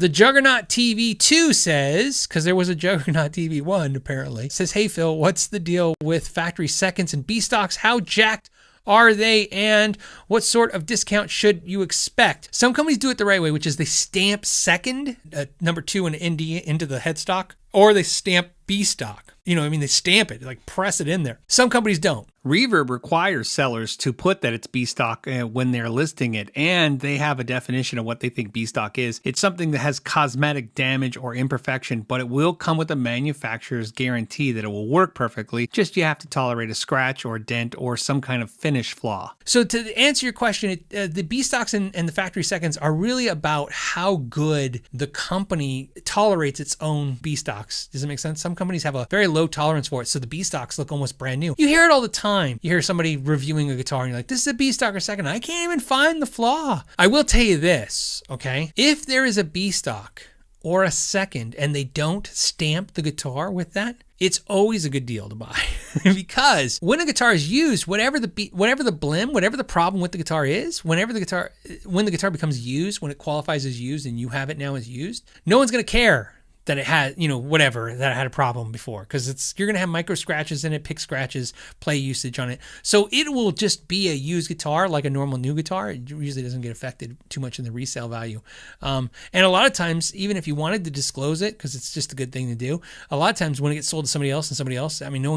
The Juggernaut TV 2 says, because there was a Juggernaut TV 1 apparently, says, hey Phil, what's the deal with factory seconds and B stocks? How jacked are they, and what sort of discount should you expect? Some companies do it the right way, which is they stamp second, number 2 and ND into the headstock, or they stamp B stock. They stamp it, like press it in there. Some companies don't. Reverb requires sellers to put that it's B stock when they're listing it, and they have a definition of what they think B stock is. It's something that has cosmetic damage or imperfection, but it will come with a manufacturer's guarantee that it will work perfectly. Just you have to tolerate a scratch or a dent or some kind of finish flaw. So to answer your question, the B stocks and the factory seconds are really about how good the company tolerates its own B stocks. Does it make sense? Some companies have a very low tolerance for it, so the B stocks look almost brand new. You hear it all the time. You hear somebody reviewing a guitar and you're like, this is a B stock or second. I can't even find the flaw. I will tell you this, okay? If there is a B stock or a second and they don't stamp the guitar with that, it's always a good deal to buy. Because when a guitar is used, whatever the blim, whatever the problem with the guitar is, when the guitar becomes used, when it qualifies as used and you have it now as used, no one's going to care that it had, that it had a problem before, because you're going to have micro scratches in it, pick scratches, play usage on it. So it will just be a used guitar like a normal new guitar. It usually doesn't get affected too much in the resale value. And a lot of times, even if you wanted to disclose it, because it's just a good thing to do, a lot of times when it gets sold to somebody else, no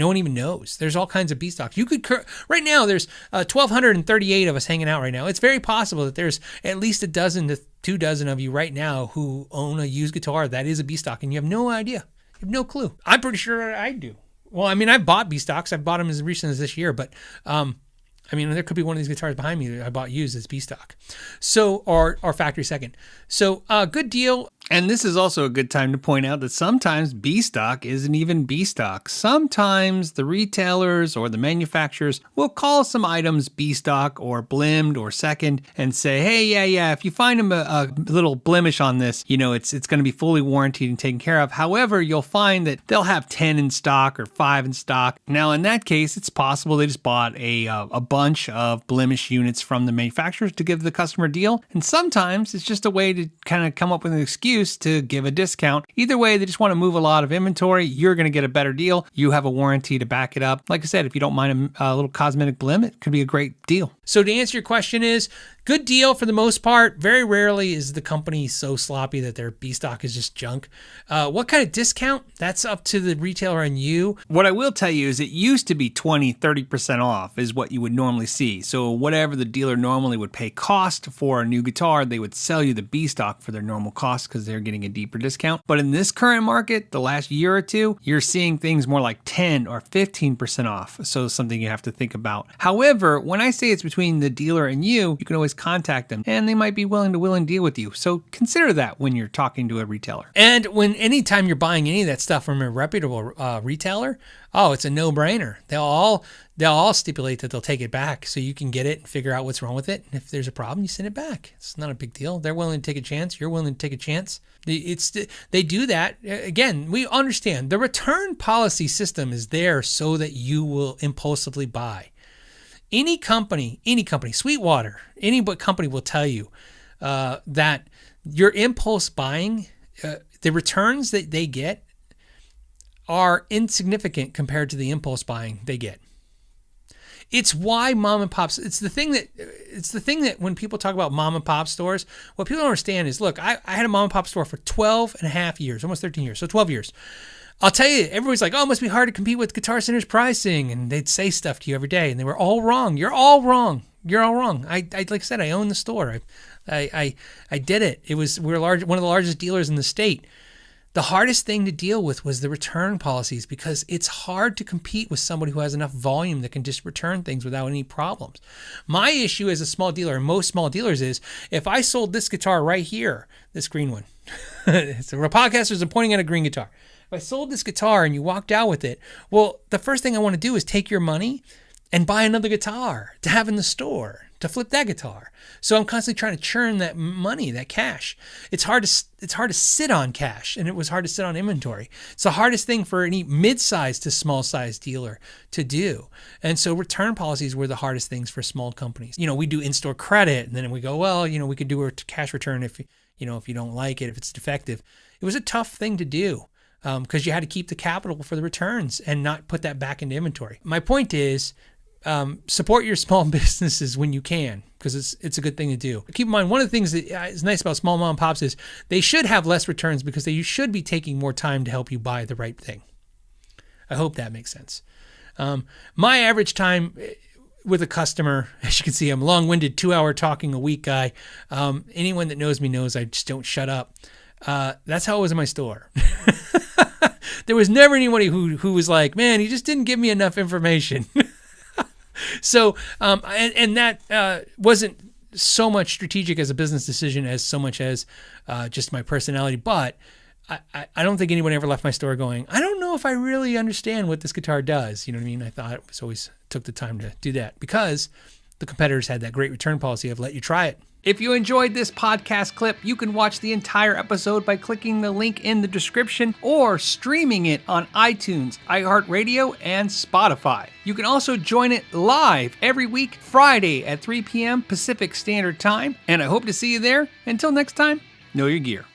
one even knows. There's all kinds of B stocks. Right now, there's 1,238 of us hanging out right now. It's very possible that there's at least a dozen to 2 dozen of you right now who own a used guitar that is a B stock, and you have no idea. You have no clue. I'm pretty sure I do. Well, I've bought B stocks. I've bought them as recent as this year, but there could be one of these guitars behind me that I bought used as B stock. So, or factory second. So, good deal. And this is also a good time to point out that sometimes B stock isn't even B stock. Sometimes the retailers or the manufacturers will call some items B stock or blimmed or second and say, hey, yeah, if you find them a little blemish on this, it's going to be fully warranted and taken care of. However, you'll find that they'll have 10 in stock or 5 in stock. Now, in that case, it's possible they just bought a bunch of blemish units from the manufacturers to give the customer a deal. And sometimes it's just a way to kind of come up with an excuse to give a discount. Either way, they just want to move a lot of inventory. You're going to get a better deal. You have a warranty to back it up. Like I said, if you don't mind a little cosmetic blim, it could be a great deal. So to answer your question is, good deal for the most part. Very rarely is the company so sloppy that their B stock is just junk. What kind of discount? That's up to the retailer and you. What I will tell you is it used to be 20-30% off is what you would normally see. So whatever the dealer normally would pay cost for a new guitar, they would sell you the B stock for their normal cost because they're getting a deeper discount. But in this current market, the last year or two, you're seeing things more like 10 or 15% off. So something you have to think about. However, when I say it's between the dealer and you can always contact them and they might be willing to deal with you. So consider that when you're talking to a retailer. And anytime you're buying any of that stuff from a reputable retailer, it's a no-brainer. They'll all stipulate that they'll take it back so you can get it and figure out what's wrong with it. And if there's a problem, you send it back. It's not a big deal. They're willing to take a chance. You're willing to take a chance. They do that. Again, we understand the return policy system is there so that you will impulsively buy. Any company, Sweetwater, any company will tell you that your impulse buying, the returns that they get are insignificant compared to the impulse buying they get. It's why mom and pops, it's the thing that when people talk about mom and pop stores, what people don't understand is, look, I had a mom and pop store for 12 and a half years, almost 13 years, so 12 years. I'll tell you, everybody's like, it must be hard to compete with Guitar Center's pricing. And they'd say stuff to you every day. And they were all wrong. You're all wrong. You're all wrong. I like I said, I own the store. I did it. We're one of the largest dealers in the state. The hardest thing to deal with was the return policies because it's hard to compete with somebody who has enough volume that can just return things without any problems. My issue as a small dealer, and most small dealers, is if I sold this guitar right here, this green one, so we're podcasters and pointing at a green guitar. If I sold this guitar and you walked out with it, well, the first thing I want to do is take your money and buy another guitar to have in the store, to flip that guitar. So I'm constantly trying to churn that money, that cash. It's hard to sit on cash, and it was hard to sit on inventory. It's the hardest thing for any mid-sized to small-sized dealer to do. And so return policies were the hardest things for small companies. We do in-store credit, and then we go, we could do a cash return if if you don't like it, if it's defective. It was a tough thing to do because you had to keep the capital for the returns and not put that back into inventory. My point is, support your small businesses when you can, because it's a good thing to do. Keep in mind, one of the things that is nice about small mom and pops is they should have less returns because they should be taking more time to help you buy the right thing. I hope that makes sense. My average time with a customer, as you can see, I'm a long-winded 2-hour talking a week guy. Anyone that knows me knows I just don't shut up. That's how it was in my store. There was never anybody who was like, man, he just didn't give me enough information. So, and that wasn't so much strategic as a business decision as so much as just my personality. But I don't think anyone ever left my store going, I don't know if I really understand what this guitar does. You know what I mean? I thought it was always took the time to do that because the competitors had that great return policy of let you try it. If you enjoyed this podcast clip, you can watch the entire episode by clicking the link in the description or streaming it on iTunes, iHeartRadio, and Spotify. You can also join it live every week, Friday at 3 p.m. Pacific Standard Time, and I hope to see you there. Until next time, know your gear.